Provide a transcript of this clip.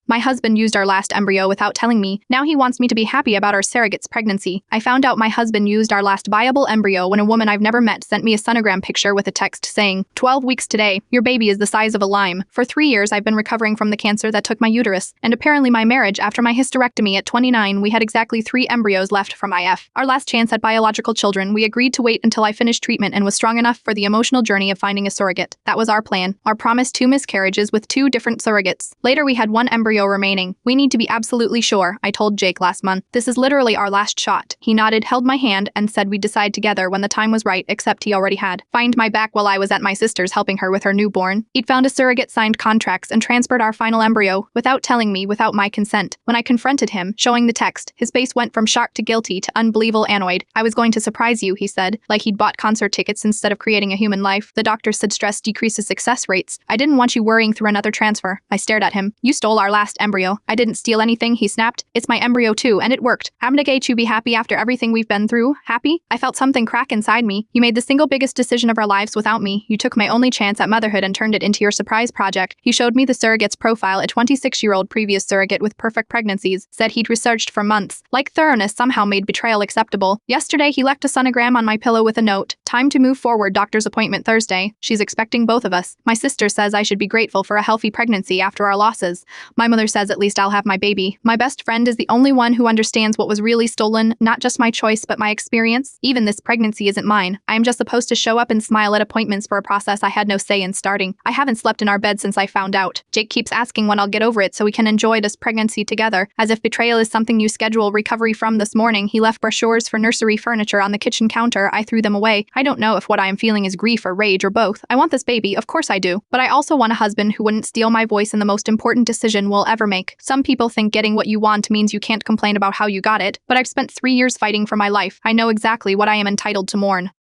My husband used our last embryo without telling me. Now he wants me to be happy about our surrogate's pregnancy. I found out my husband used our last viable embryo when a woman I've never met sent me a sonogram picture with a text saying, 12 weeks today, your baby is the size of a lime. For 3 years, I've been recovering from the cancer that took my uterus. And apparently my marriage, after my hysterectomy at 29, we had exactly 3 embryos left from IF. Our last chance at biological children, we agreed to wait until I finished treatment and was strong enough for the emotional journey of finding a surrogate. That was our plan. Our promise: 2 miscarriages with 2 different surrogates. Later, we had 1 embryo remaining. We need to be absolutely sure, I told Jake last month. This is literally our last shot. He nodded, held my hand, and said we'd decide together when the time was right, except he already had. Find my back while I was at my sister's helping her with her newborn. He'd found a surrogate, signed contracts, and transferred our final embryo without telling me, without my consent. When I confronted him, showing the text, his face went from shock to guilty to unbelievable annoyed. I was going to surprise you, he said, like he'd bought concert tickets instead of creating a human life. The doctor said stress decreases success rates. I didn't want you worrying through another transfer. I stared at him. You stole our last embryo. I didn't steal anything, he snapped. It's my embryo too, and it worked. Abnegate, you be happy after everything we've been through? Happy? I felt something crack inside me. You made the single biggest decision of our lives without me. You took my only chance at motherhood and turned it into your surprise project. He showed me the surrogate's profile, a 26-year-old previous surrogate with perfect pregnancies, said he'd researched for months. Like thoroughness somehow made betrayal acceptable. Yesterday, he left a sonogram on my pillow with a note. Time to move forward, doctor's appointment Thursday. She's expecting both of us. My sister says I should be grateful for a healthy pregnancy after our losses. My mother says at least I'll have my baby. My best friend is the only one who understands what was really stolen, not just my choice but my experience. Even this pregnancy isn't mine. I am just supposed to show up and smile at appointments for a process I had no say in starting. I haven't slept in our bed since I found out. Jake keeps asking when I'll get over it so we can enjoy this pregnancy together. As if betrayal is something you schedule recovery from. This morning, he left brochures for nursery furniture on the kitchen counter. I threw them away. I don't know if what I am feeling is grief or rage or both. I want this baby, of course I do. But I also want a husband who wouldn't steal my voice in the most important decision we'll ever make. Some people think getting what you want means you can't complain about how you got it, but I've spent 3 years fighting for my life. I know exactly what I am entitled to mourn.